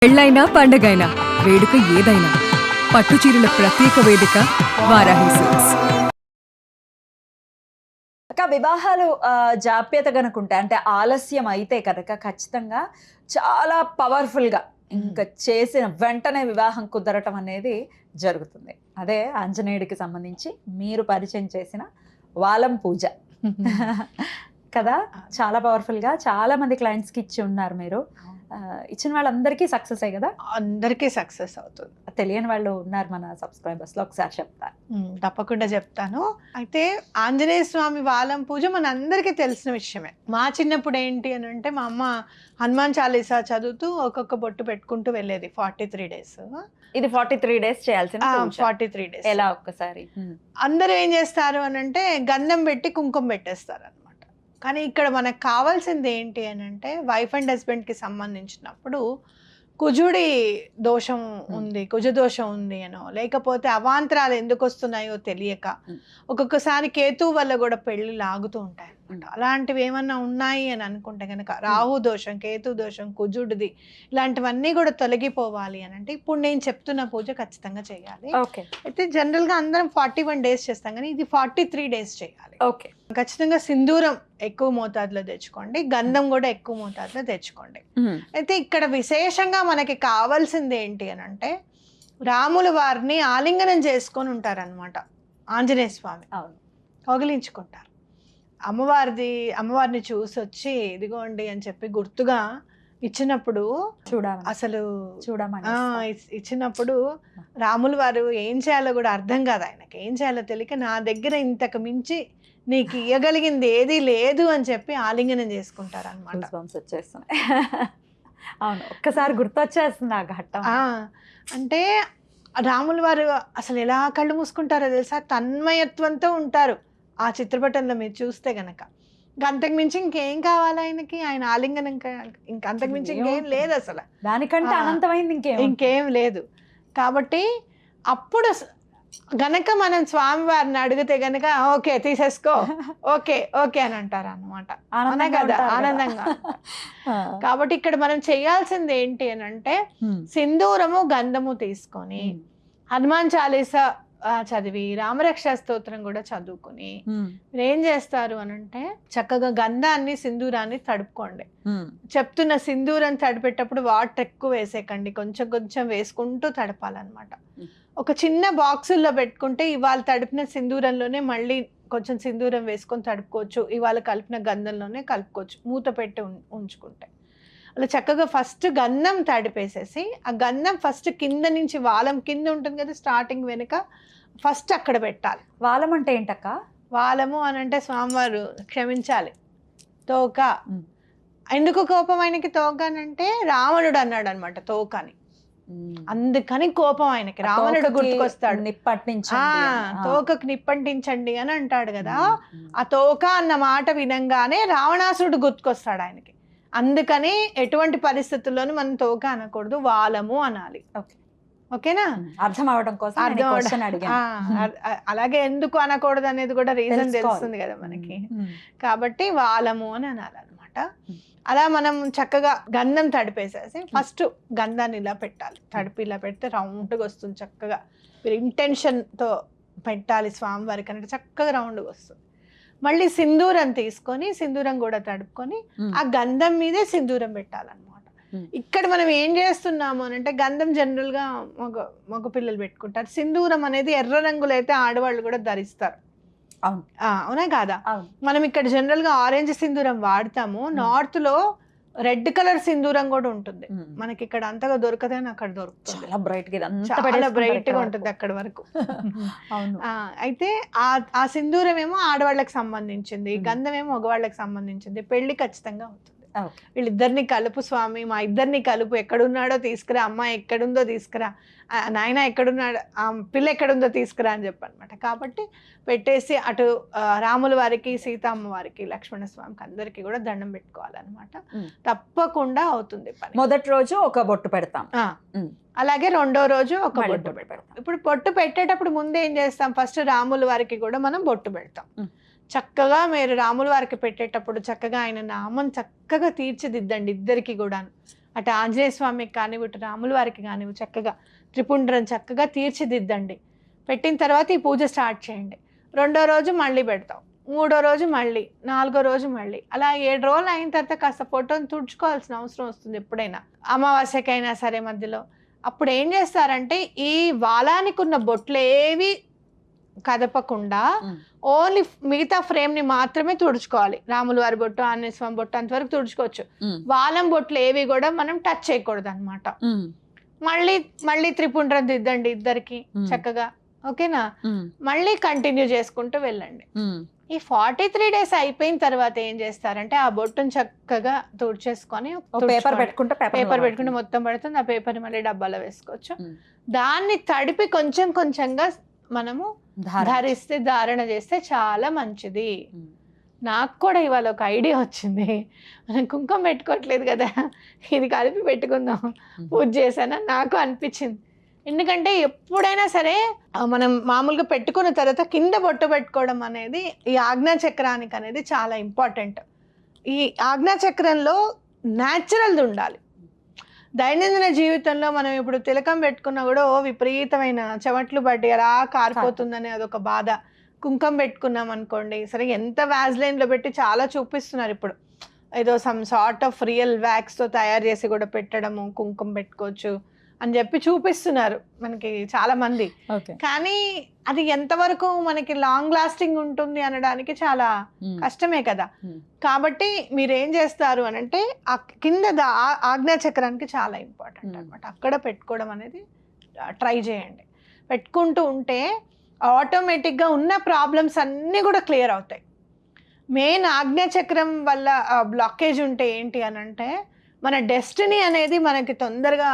పెళ్ళైనా పండగైనా వేడుక ఏదైనా పట్టు చీరల ప్రత్యేక వేదిక వారాహి సిల్క్స్. అక్క వివాహాలు జాప్యత కనుకుంటే అంటే ఆలస్యం అయితే కనుక ఖచ్చితంగా చాలా పవర్ఫుల్గా ఇంకా చేసిన వెంటనే వివాహం కుదరటం అనేది జరుగుతుంది. అదే ఆంజనేయుడికి సంబంధించి మీరు పరిచయం చేసిన వాలం పూజ కదా, చాలా పవర్ఫుల్గా చాలా మంది క్లయింట్స్కి ఇచ్చి ఉన్నారు. మీరు ఇచ్చిన వాళ్ళందరికీ సక్సెస్ అయ్యి కదా? అందరికీ సక్సెస్ అవుతుంది. తెలియని వాళ్ళు ఉన్నారు మన సబ్స్క్రైబర్స్లో, ఒకసారి చెప్తారు. తప్పకుండా చెప్తాను. అయితే ఆంజనేయ స్వామి వాలం పూజ మన అందరికీ తెలిసిన విషయమే. మా చిన్నప్పుడు ఏంటి అని అంటే మా అమ్మ హనుమాన్ చాలీసా చదువుతూ ఒక్కొక్క బొట్టు పెట్టుకుంటూ వెళ్ళేది 43 days. ఇది 43 days చేయాల్సిన 43 days. ఎలా ఒక్కసారి అందరూ ఏం చేస్తారు అని అంటే గంధం పెట్టి కుంకుమ పెట్టేస్తారు అనమాట. కానీ ఇక్కడ మనకు కావాల్సింది ఏంటి అని అంటే వైఫ్ అండ్ హస్బెండ్కి సంబంధించినప్పుడు కుజుడి దోషం ఉంది, కుజ దోషం ఉంది అనో, లేకపోతే అవాంతరాలు ఎందుకు వస్తున్నాయో తెలియక ఒక్కొక్కసారి కేతు వల్ల కూడా పెళ్లి లాగుతూ ఉంటాయి అనమాట. అలాంటివి ఏమన్నా ఉన్నాయి అని అనుకుంటే కనుక రాహు దోషం, కేతు దోషం, కుజుడిది ఇలాంటివన్నీ కూడా తొలగిపోవాలి అని అంటే ఇప్పుడు నేను చెప్తున్న పూజ ఖచ్చితంగా చేయాలి. ఓకే. అయితే జనరల్గా అందరం 41 days చేస్తాం కానీ ఇది 43 days చేయాలి. ఓకే. ఖచ్చితంగా సింధూరం ఎక్కువ మోతాదులో తెచ్చుకోండి, గంధం కూడా ఎక్కువ మోతాదులో తెచ్చుకోండి. అయితే ఇక్కడ విశేషంగా మనకి కావాల్సింది ఏంటి అని అంటే రాముల వారిని ఆలింగనం చేసుకొని ఉంటారనమాట ఆంజనేయ స్వామి. అవును, కౌగిలించుకుంటారు. అమ్మవారిని చూసి వచ్చి ఇదిగోండి అని చెప్పి గుర్తుగా ఇచ్చినప్పుడు అసలు ఇచ్చినప్పుడు రాముల వారు ఏం చేయాలో కూడా అర్థం కాదు ఆయనకి. ఏం చేయాలో తెలియక నా దగ్గర ఇంతకు మించి నీకు ఇవ్వగలిగింది ఏది లేదు అని చెప్పి ఆలింగనం చేసుకుంటారు అనమాట. అవును, ఒక్కసారి గుర్తొచ్చేస్తుంది ఆ ఘట్టం. అంటే రాముల వారు అసలు ఎలా కళ్ళు మూసుకుంటారో తెలుసా, తన్మయత్వంతో ఉంటారు ఆ చిత్రపటంలో మీరు చూస్తే గనక. అంతకు మించి ఇంకేం కావాలి ఆయనకి, ఆయన ఆలింగనం ఇంకా అంతకు మించి ఇంకేం లేదు అసలు, దానికంటే అనంతమైంది ఇంకేం లేదు. కాబట్టి అప్పుడు గనక మనం స్వామివారిని అడిగితే గనక ఓకే తీసేసుకో, ఓకే ఓకే అని అంటారు అన్నమాట. ఆనందంగా. కాబట్టి ఇక్కడ మనం చేయాల్సింది ఏంటి అని అంటే సింధూరము గంధము తీసుకొని హనుమాన్ చాలీసా చదివి రామరక్ష స్తోత్రం కూడా చదువుకుని మీరు ఏం చేస్తారు అని అంటే చక్కగా గంధాన్ని సింధూరాన్ని తడుపుకోండి. చెప్తున్న సింధూరం తడిపేటప్పుడు వాటర్ ఎక్కువ వేసేకండి, కొంచెం కొంచెం వేసుకుంటూ తడపాలన్నమాట. ఒక చిన్న బాక్సుల్లో పెట్టుకుంటే ఇవాళ తడిపిన సింధూరంలోనే మళ్ళీ కొంచెం సింధూరం వేసుకొని తడుపుకోవచ్చు, ఇవాళ కలిపిన గంధంలోనే కలుపుకోవచ్చు మూత పెట్టి ఉంచుకుంటే. అలా చక్కగా ఫస్ట్ గంధం తడిపేసేసి ఆ గంధం ఫస్ట్ కింద నుంచి వాలం కింద ఉంటుంది కదా స్టార్టింగ్ వెనుక, ఫస్ట్ అక్కడ పెట్టాలి. వాలం అంటే ఏంటక్క? వాలము అని అంటే స్వామివారు క్షమించాలి తోక. ఎందుకు కోపం ఆయనకి తోక అని అంటే రావణుడు అన్నాడు అనమాట తోకని, అందుకని కోపం ఆయనకి. రావణుడు గుర్తుకొస్తాడు, తోకకు నిప్పంటించండి అని అంటాడు కదా. ఆ తోక అన్న మాట వినంగానే రావణాసురుడు గుర్తుకొస్తాడు ఆయనకి. అందుకని ఎటువంటి పరిస్థితుల్లోనూ మనం తోక అనకూడదు, వాలము అనాలి. ఓకేనా? అర్థం అవడం కోసం అలాగే ఎందుకు అనకూడదు అనేది కూడా రీజన్ తెలుస్తుంది కదా మనకి. కాబట్టి వాలము అని అనాలన్నమాట. అలా మనం చక్కగా గంధం తడిపేసేసి ఫస్ట్ గంధాన్ని ఇలా పెట్టాలి. తడిపి ఇలా పెడితే రౌండ్గా వస్తుంది చక్కగా. మీరు ఇంటెన్షన్తో పెట్టాలి స్వామివారికి అంటే చక్కగా రౌండ్గా వస్తుంది. మళ్ళీ సింధూరం తీసుకొని సింధూరం కూడా తడుపుకొని ఆ గంధం మీదే సింధూరం పెట్టాలన్నమాట. ఇక్కడ మనం ఏం చేస్తున్నాము అని అంటే గంధం జనరల్ గా మగ పిల్లలు పెట్టుకుంటారు, సింధూరం అనేది ఎర్ర రంగులు అయితే ఆడవాళ్ళు కూడా ధరిస్తారు. అవునా కాదా? మనం ఇక్కడ జనరల్ గా ఆరెంజ్ సింధూరం వాడతాము, నార్త్ లో రెడ్ కలర్ సింధూరం కూడా ఉంటుంది. మనకి ఇక్కడ అంతగా దొరకదని అక్కడ దొరుకుతుంది, చాలా బ్రైట్ గా ఉంటుంది అక్కడ వరకు. అయితే ఆ సింధూరం ఏమో ఆడవాళ్ళకి సంబంధించింది, గంధం ఏమో మగవాళ్ళకి సంబంధించింది. పెళ్లి ఖచ్చితంగా అవుతుంది. వీళ్ళిద్దరిని కలుపు స్వామి, మా ఇద్దరిని కలుపు, ఎక్కడున్నాడో తీసుకురా, అమ్మాయి ఎక్కడుందో తీసుకురా, నాయన ఎక్కడున్నాడు, ఆ పిల్ల ఎక్కడుందో తీసుకురా అని చెప్పనమాట. కాబట్టి పెట్టేసి అటు రాముల వారికి, సీతమ్మ వారికి, లక్ష్మణ స్వామికి అందరికి కూడా దండం పెట్టుకోవాలన్నమాట. తప్పకుండా అవుతుంది పని. మొదటి రోజు ఒక బొట్టు పెడతాం, అలాగే రెండో రోజు ఒక బొట్టు పెడతాం. ఇప్పుడు బొట్టు పెట్టేటప్పుడు ముందు ఏం చేస్తాం, ఫస్ట్ రాముల వారికి కూడా మనం బొట్టు పెడతాం. చక్కగా మీరు రాముల వారికి పెట్టేటప్పుడు చక్కగా ఆయన నామం చక్కగా తీర్చిదిద్దండి ఇద్దరికి కూడా. అటు ఆంజనేయ స్వామికి కానివ్వు, ఇటు రాముల వారికి కానివ్వు, చక్కగా త్రిపుండ్రం చక్కగా తీర్చిదిద్దండి. పెట్టిన తర్వాత ఈ పూజ స్టార్ట్ చేయండి. 2వ రోజు మళ్ళీ పెడతాం, 3వ రోజు మళ్ళీ, 4వ రోజు మళ్ళీ, అలా 7 రోజులు అయిన తర్వాత కాస్త ఫోటోని తుడుచుకోవాల్సిన అవసరం వస్తుంది ఎప్పుడైనా, అమావాస్యకైనా సరే మధ్యలో. అప్పుడు ఏం చేస్తారంటే ఈ వాలానికి ఉన్న బొట్లు ఏవి కదపకుండా ఓన్లీ మిగతా ఫ్రేమ్ ని మాత్రమే తుడుచుకోవాలి. రాముల వారి బొట్టు, ఆంజనేయ స్వామి బొట్టు అంతవరకు తుడుచుకోవచ్చు. వాలం బొట్లు ఏవి కూడా మనం టచ్ చేయకూడదు అనమాట. మళ్ళీ త్రిపుండ్రం దిద్దండి ఇద్దరికి చక్కగా, ఓకేనా? మళ్ళీ కంటిన్యూ చేసుకుంటూ వెళ్ళండి. ఈ 43 days అయిపోయిన తర్వాత ఏం చేస్తారంటే ఆ బొట్టును చక్కగా తుడిచేసుకొని పేపర్ పెట్టుకుంటే మొత్తం పడుతుంది. ఆ పేపర్ మళ్ళీ డబ్బాలో వేసుకోవచ్చు. దాన్ని తడిపి కొంచెం కొంచెంగా మనము ధరిస్తే, ధారణ చేస్తే చాలా మంచిది. నాకు కూడా ఇవాళ ఒక ఐడియా వచ్చింది. మనం కుంకుమ పెట్టుకోవట్లేదు కదా, ఇది కలిపి పెట్టుకుందాం, పూజ చేశానా నాకు అనిపించింది. ఎందుకంటే ఎప్పుడైనా సరే మనం మామూలుగా పెట్టుకున్న తర్వాత కింద బొట్టు పెట్టుకోవడం అనేది ఈ ఆజ్ఞాచక్రానికి అనేది చాలా ఇంపార్టెంట్. ఈ ఆజ్ఞాచక్రంలో న్యాచురల్ది ఉండాలి. దైనందిన జీవితంలో మనం ఇప్పుడు తిలకం పెట్టుకున్నా కూడా విపరీతమైన చెమట్లు పట్టి అలా కారిపోతుందని అదొక బాధ. కుంకుమ పెట్టుకున్నాం అనుకోండి, సరే ఎంత వ్యాజ్లైన్లో పెట్టి చాలా చూపిస్తున్నారు ఇప్పుడు, ఏదో సమ్ సార్ట్ ఆఫ్ రియల్ వ్యాక్స్తో తయారు చేసి కూడా పెట్టడము, కుంకుమ పెట్టుకోవచ్చు అని చెప్పి చూపిస్తున్నారు మనకి చాలా మంది. కానీ అది ఎంతవరకు మనకి లాంగ్ లాస్టింగ్ ఉంటుంది అనడానికి చాలా కష్టమే కదా. కాబట్టి మీరు ఏం చేస్తారు అని అంటే ఆ కింద ఆజ్ఞాచక్రానికి చాలా ఇంపార్టెంట్ అనమాట, అక్కడ పెట్టుకోవడం అనేది ట్రై చేయండి. పెట్టుకుంటూ ఉంటే ఆటోమేటిక్గా ఉన్న ప్రాబ్లమ్స్ అన్నీ కూడా క్లియర్ అవుతాయి. మెయిన్ ఆజ్ఞాచక్రం వల్ల బ్లాకేజ్ ఉంటే ఏంటి అని అంటే మన డెస్టినీ అనేది మనకి తొందరగా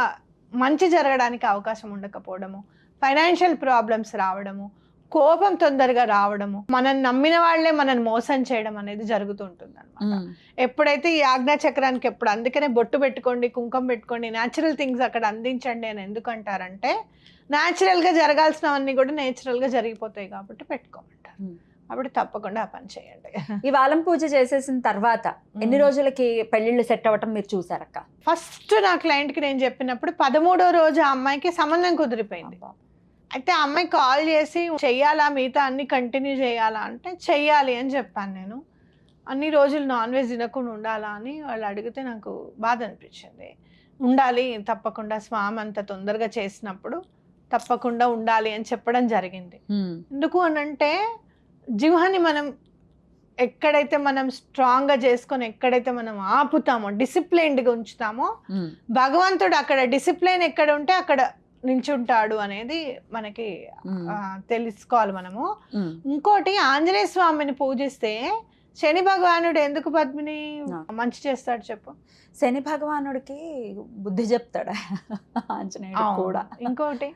మంచి జరగడానికి అవకాశం ఉండకపోవడము, ఫైనాన్షియల్ ప్రాబ్లమ్స్ రావడము, కోపం తొందరగా రావడము, మనం నమ్మిన వాళ్ళే మనల్ని మోసం చేయడం అనేది జరుగుతుంటుంది అనమాట. ఎప్పుడైతే ఈ ఆజ్ఞాచక్రానికి ఎప్పుడు, అందుకనే బొట్టు పెట్టుకోండి, కుంకుమ పెట్టుకోండి, న్యాచురల్ థింగ్స్ అక్కడ అందించండి అని ఎందుకంటారంటే న్యాచురల్గా జరగాల్సినవన్నీ కూడా నేచురల్గా జరిగిపోతాయి కాబట్టి పెట్టుకోమంటారు. కాబట్టి తప్పకుండా ఆ పని చేయండి. ఈ వాలం పూజ చేసేసిన తర్వాత ఎన్ని రోజులకి పెళ్లిళ్ళు సెట్ అవ్వటం మీరు చూసారక్క? ఫస్ట్ నా క్లయింట్కి నేను చెప్పినప్పుడు 13వ రోజు ఆ అమ్మాయికి సంబంధం కుదిరిపోయింది. అయితే ఆ అమ్మాయి కాల్ చేసి చెయ్యాలా, మిగతా అన్ని కంటిన్యూ చేయాలా అంటే చెయ్యాలి అని చెప్పాను నేను. అన్ని రోజులు నాన్ వెజ్ తినకుండా ఉండాలా అని వాళ్ళు అడిగితే నాకు బాధ అనిపించింది. ఉండాలి తప్పకుండా, స్వామి అంత తొందరగా చేసినప్పుడు తప్పకుండా ఉండాలి అని చెప్పడం జరిగింది. ఎందుకు అనంటే జీవాన్ని మనం ఎక్కడైతే మనం స్ట్రాంగ్గా చేసుకొని ఎక్కడైతే మనం ఆపుతామో, డిసిప్లైన్డ్గా ఉంచుతామో, భగవంతుడు అక్కడ డిసిప్లైన్ ఎక్కడ ఉంటే అక్కడ నిల్చుంటాడు అనేది మనకి తెలుసుకోవాలి మనము. ఇంకోటి, ఆంజనేయ స్వామిని పూజిస్తే శని భగవానుడు ఎందుకు పద్మిని మంచి చేస్తాడు చెప్పు? శని భగవానుడికి బుద్ధి చెప్తాడు ఆంజనేయుడు కూడా. ఇంకోటి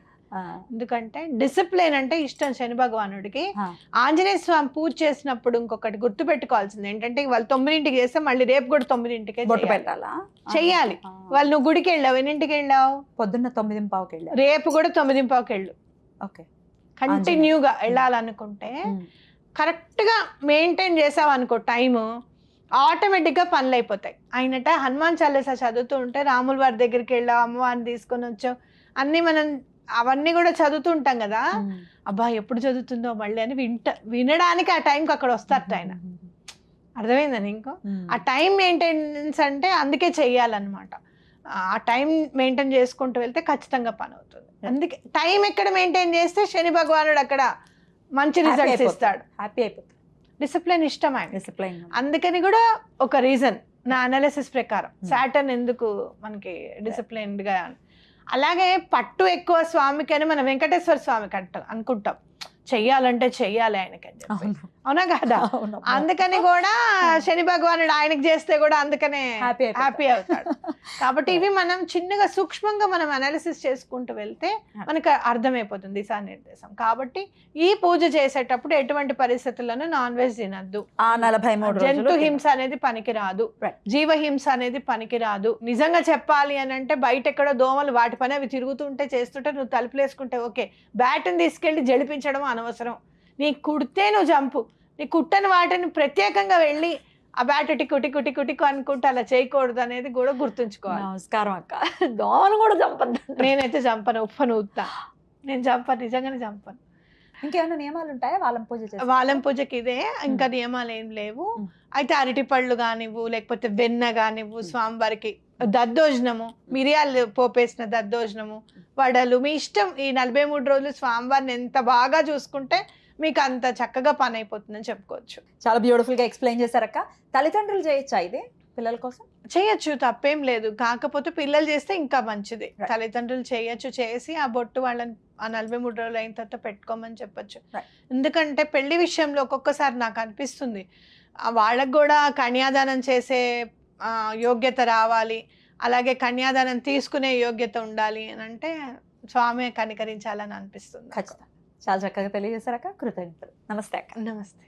ఎందుకంటే డిసిప్లిన్ అంటే ఇష్టం శని భగవానుడికి. ఆంజనేయ స్వామి పూజ చేసినప్పుడు ఇంకొకటి గుర్తు పెట్టుకోవాల్సింది ఏంటంటే, వాళ్ళు 9ంటికి చేస్తే మళ్ళీ రేపు కూడా 9ంటికే పెట్టాలా చెయ్యాలి. వాళ్ళు నువ్వు గుడికి వెళ్ళావు, ఎన్నింటికి వెళ్ళావు? పొద్దున్న 9:15కి వెళ్ళావు. రేపు కూడా 9:15కి వెళ్ళు. ఓకే, కంటిన్యూగా వెళ్ళాలనుకుంటే కరెక్ట్గా మెయింటైన్ చేసావు అనుకో టైము, ఆటోమేటిక్గా పనులు అయిపోతాయి. అయినట హనుమాన్ చాలీసా చదువుతూ ఉంటే రాముల వారి దగ్గరికి వెళ్ళావు, అమ్మవారిని తీసుకొని వచ్చావు, అన్నీ మనం అవన్నీ కూడా చదువుతూ ఉంటాం కదా, అబ్బా ఎప్పుడు చదువుతుందో మళ్ళీ అని వినడానికి ఆ టైంకి అక్కడ వస్తారు ఆయన. అర్థమైందని ఇంకో ఆ టైం మెయింటెనెన్స్ అంటే అందుకే చెయ్యాలన్నమాట. ఆ టైం మెయింటైన్ చేసుకుంటూ వెళ్తే ఖచ్చితంగా పని అవుతుంది. అందుకే టైం ఎక్కడ మెయింటైన్ చేస్తే శని భగవానుడు అక్కడ మంచి రిజల్ట్స్ ఇస్తాడు, హ్యాపీ అయిపోతాడు. డిసిప్లిన్ ఇష్టం ఆయన, డిసిప్లైన్. అందుకని కూడా ఒక రీజన్ నా అనాలిసిస్ ప్రకారం సాటర్న్ ఎందుకు మనకి డిసిప్లైన్డ్గా. అలాగే పట్టు ఎక్కువ స్వామికి అని మనం వెంకటేశ్వర స్వామికి అనుకుంటాం, చెయ్యాలంటే చెయ్యాలి ఆయనకి అని చెప్పి, అవునా కదా? అందుకని కూడా శని భగవానుడు ఆయనకి చేస్తే కూడా అందుకనే హ్యాపీ అవుతాడు. కాబట్టి ఇవి మనం చిన్నగా సూక్ష్మంగా మనం అనాలిసిస్ చేసుకుంటూ వెళ్తే మనకు అర్థమైపోతుంది దిశానిర్దేశం. కాబట్టి ఈ పూజ చేసేటప్పుడు ఎటువంటి పరిస్థితుల్లోనూ నాన్ వెజ్ తినద్దు, 43 జంతు హింస అనేది పనికి రాదు, జీవహింస అనేది పనికి రాదు. నిజంగా చెప్పాలి అని అంటే బయట ఎక్కడో దోమలు వాటి పని అవి తిరుగుతుంటే చేస్తుంటే నువ్వు తలుపులు వేసుకుంటే ఓకే, బ్యాట్ని తీసుకెళ్ళి జడిపించడం అనవసరం. నీ కుడితే నువ్వు చంపు, నీ కుట్టని వాటిని ప్రత్యేకంగా వెళ్ళి ఆ బ్యాట్ టిక్కు టిక్కు టిక్కు టిక్కు అనుకుంటే అలా చేయకూడదు అనేది కూడా గుర్తుంచుకోవాలి. నమస్కారం అక్క. దోమలు కూడా చంపద్దు. నేనైతే చంపను, ఉప్పను ఊతా. నేను చంపను, నిజంగానే చంపను. ఇంకేమైనా నియమాలు ఉంటాయా వాలం పూజ చేస్తే? వాలం పూజకి ఇదే, ఇంకా నియమాలు ఏం లేవు. అయితే అరటి పళ్ళు కానివ్వు, లేకపోతే వెన్న కానివ్వు, స్వామివారికి దద్దోజనము, మిరియాలు పోపేసిన దద్దోజనము, వడలు, మీ ఇష్టం. ఈ 43 రోజులు స్వామివారిని ఎంత బాగా చూసుకుంటే మీకు అంత చక్కగా పని అయిపోతుందని చెప్పుకోవచ్చు. చాలా బ్యూటిఫుల్ గా ఎక్స్ప్లెయిన్ చేశారక్క. తల్లిదండ్రులు చేయొచ్చా ఇది పిల్లల కోసం? చేయొచ్చు, తప్పేం లేదు. కాకపోతే పిల్లలు చేస్తే ఇంకా మంచిది. Right. తల్లిదండ్రులు చేయొచ్చు, చేసి ఆ బొట్టు వాళ్ళని ఆ 43 రోజులు అయిన తర్వాత పెట్టుకోమని చెప్పొచ్చు. Right. ఎందుకంటే పెళ్లి విషయంలో ఒక్కొక్కసారి నాకు అనిపిస్తుంది వాళ్ళకు కూడా కన్యాదానం చేసే యోగ్యత రావాలి, అలాగే కన్యాదానం తీసుకునే యోగ్యత ఉండాలి అని అంటే స్వామి కనికరించాలని అనిపిస్తుంది. ఖచ్చితంగా చాలా చక్కగా తెలియజేశారక్క. కృతజ్ఞతలు. నమస్తే అక్క. నమస్తే.